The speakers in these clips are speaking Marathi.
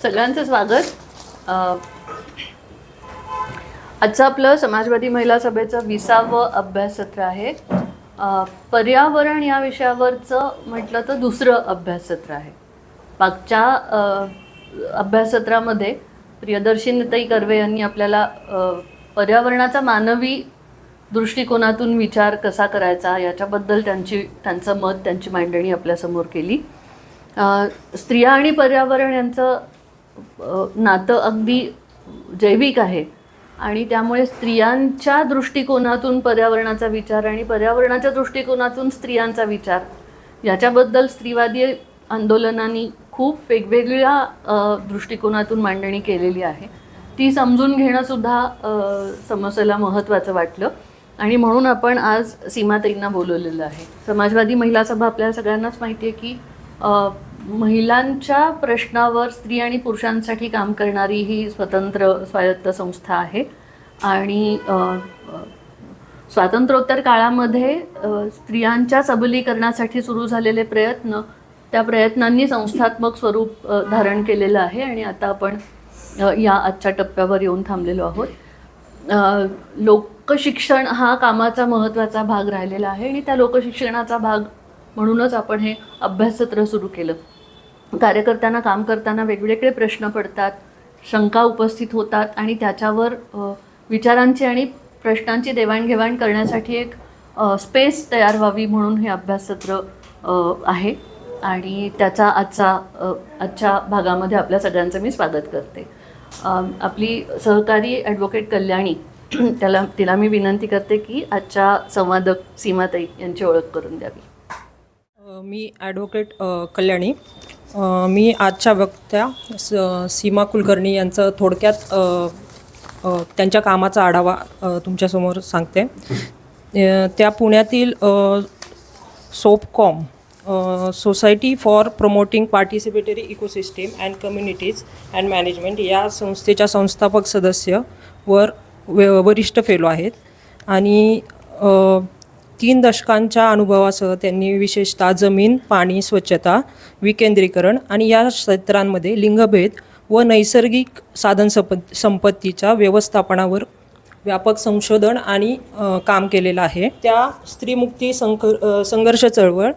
सगळ्यांचं स्वागत. आजचं आपलं समाजवादी महिला सभेचं 20वं अभ्यास सत्र आहे. पर्यावरण या विषयावरचं म्हटलं तर दुसरं अभ्यास सत्र आहे. मागच्या अभ्यास सत्रामध्ये प्रियदर्शिनीताई कर्वे यांनी आपल्याला पर्यावरणाचा मानवी दृष्टिकोनातून विचार कसा करायचा याच्याबद्दल त्यांचं मत, त्यांची मांडणी आपल्यासमोर केली. स्त्रिया आणि पर्यावरण यांचं नातं अगदी जैविक आहे आणि त्यामुळे स्त्रियांच्या दृष्टिकोनातून पर्यावरणाचा विचार आणि पर्यावरणाच्या दृष्टिकोनातून स्त्रियांचा विचार याच्याबद्दल स्त्रीवादी आंदोलनांनी खूप वेगवेगळ्या दृष्टिकोनातून मांडणी केलेली आहे. ती समजून घेणंसुद्धा समस्येला महत्त्वाचं वाटलं आणि म्हणून आपण आज सीमाताईंना बोलवलेलं आहे. समाजवादी महिला सभा आपल्याला सगळ्यांनाच माहिती आहे की महिलांच्या प्रश्नावर स्त्री आणि पुरुषांसाठी काम करणारी ही स्वतंत्र स्वायत्त संस्था आहे आणि स्वातंत्र्योत्तर काळामध्ये स्त्रियांच्या सबलीकरणासाठी सुरू झालेले प्रयत्न, त्या प्रयत्नांनी संस्थात्मक स्वरूप धारण केलेलं आहे आणि आता आपण या आजच्या टप्प्यावर येऊन थांबलेलो आहोत. लोकशिक्षण हा कामाचा महत्त्वाचा भाग राहिलेला आहे आणि त्या लोकशिक्षणाचा भाग म्हणूनच आपण हे अभ्याससत्र सुरू केलं. कार्यकर्त्यांना काम करताना वेगवेगळे प्रश्न पडतात, शंका उपस्थित होतात आणि त्याच्यावर विचारांची आणि प्रश्नांची देवाणघेवाण करण्यासाठी एक स्पेस तयार व्हावी म्हणून हे अभ्याससत्र आहे आणि त्याचा आजच्या भागामध्ये आपल्या सगळ्यांचं मी स्वागत करते. आपली सहकारी ॲडव्होकेट कल्याणी तिला मी विनंती करते की आजच्या संवादक सीमाताई यांची ओळख करून द्यावी. मी ॲडव्होकेट कल्याणी. मी आजच्या वक्त्या सीमा कुलकर्णी यांचं थोडक्यात त्यांच्या कामाचा आढावा तुमच्यासमोर सांगते. त्या पुण्यातील SOPPECOM society for promoting participatory ecosystem and communities and management या संस्थेच्या संस्थापक सदस्य वरिष्ठ फेलो आहेत आणि 3 दशकांच्या अनुभवासह त्यांनी विशेषतः जमीन, पाणी, स्वच्छता, विकेंद्रीकरण आणि या क्षेत्रांमध्ये लिंगभेद व नैसर्गिक संपत्तीच्या व्यवस्थापनावर व्यापक संशोधन आणि काम केलेलं आहे. त्या स्त्रीमुक्ती संघर्ष चळवळ,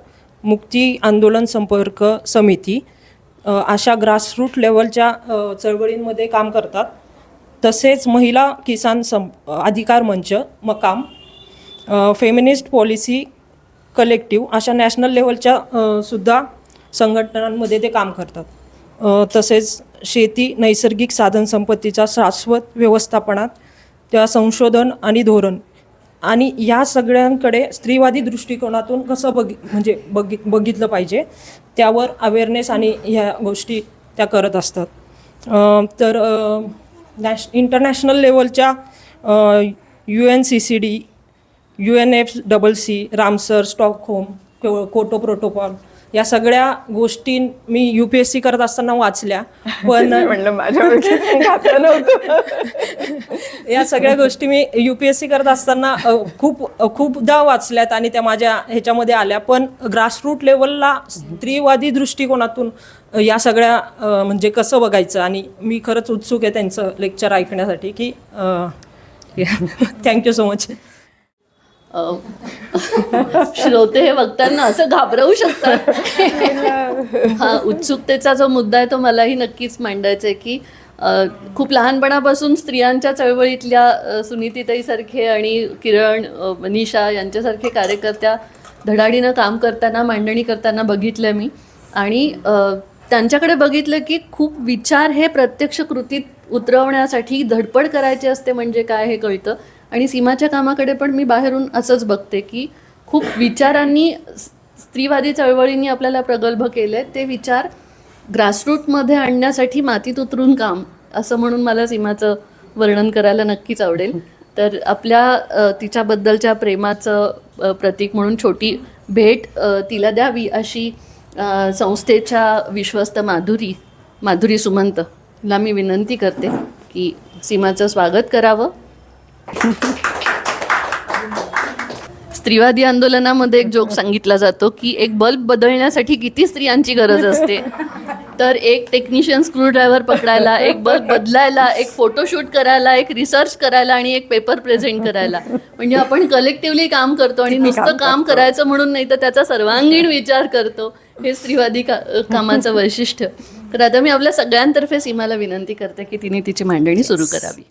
मुक्ती आंदोलन संपर्क समिती अशा ग्रासरूट लेवलच्या चळवळींमध्ये काम करतात. तसेच महिला किसान अधिकार मंच, मकाम, फेमिनिस्ट पॉलिसी कलेक्टिव्ह अशा नॅशनल लेवलच्या सुद्धा संघटनांमध्ये ते काम करतात. तसेच शेती, नैसर्गिक साधनसंपत्तीच्या शाश्वत व्यवस्थापनात त्या संशोधन आणि धोरण आणि या सगळ्यांकडे स्त्रीवादी दृष्टिकोनातून कसं बघितलं पाहिजे त्यावर अवेअरनेस आणि ह्या गोष्टी त्या करत असतात. तर इंटरनॅशनल लेवलच्या UNCCD, UNFCCC, Ramsar, Stockholm, Kyoto protocol या सगळ्या गोष्टी मी UPSC करत असताना वाचल्या, पण म्हणलं माझ्या नव्हतं. या सगळ्या गोष्टी मी UPSC करत असताना खूपदा वाचल्यात आणि त्या माझ्या ह्याच्यामध्ये आल्या. पण ग्रासरूट लेवलला स्त्रीवादी दृष्टिकोनातून या सगळ्या म्हणजे कसं बघायचं आणि मी खरंच उत्सुक आहे त्यांचं लेक्चर ऐकण्यासाठी की थँक्यू सो मच. श्रोते हे बघताना असं घाबरवू शकतात. हा उत्सुकतेचा जो मुद्दा आहे तो मलाही नक्कीच मांडायचा आहे की खूप लहानपणापासून स्त्रियांच्या चळवळीतल्या सुनीतीताईसारखे आणि किरण, मनीषा यांच्यासारखे कार्यकर्त्या धडाडीनं काम करताना, मांडणी करताना बघितलं मी आणि त्यांच्याकडे बघितलं की खूप विचार हे प्रत्यक्ष कृतीत उतरवण्यासाठी धडपड करायची असते म्हणजे काय हे कळतं. आणि सीमाच्या कामाकडे पण मी बाहेरून असंच बघते की खूप विचारांनी स्त्रीवादी चळवळींनी आपल्याला प्रगल्भ केले. ते विचार ग्रासरूटमध्ये आणण्यासाठी मातीत उतरून काम असं म्हणून मला सीमाचं वर्णन करायला नक्कीच आवडेल. तर आपल्या तिच्याबद्दलच्या प्रेमाचं प्रतीक म्हणून छोटी भेट तिला द्यावी अशी संस्थेच्या विश्वस्त माधुरी सुमंतला मी विनंती करते की सीमाचं स्वागत करावं. स्त्रीवादी आंदोलनामध्ये एक जोक सांगितला जातो की एक बल्ब बदलण्यासाठी किती स्त्रियांची गरज असते. तर एक टेक्निशियन स्क्रूड्रायव्हर पकडायला, एक बल्ब बदलायला, एक फोटोशूट करायला, एक रिसर्च करायला आणि एक पेपर प्रेझेंट करायला. म्हणजे आपण कलेक्टिव्हली काम करतो आणि नुसतं काम करायचं म्हणून नाही तर त्याचा सर्वांगीण विचार करतो. हे स्त्रीवादी कामाचं वैशिष्ट्य. तर आता मी आपल्या सगळ्यांतर्फे सीमाला विनंती करते की तिने तिची मांडणी सुरू करावी.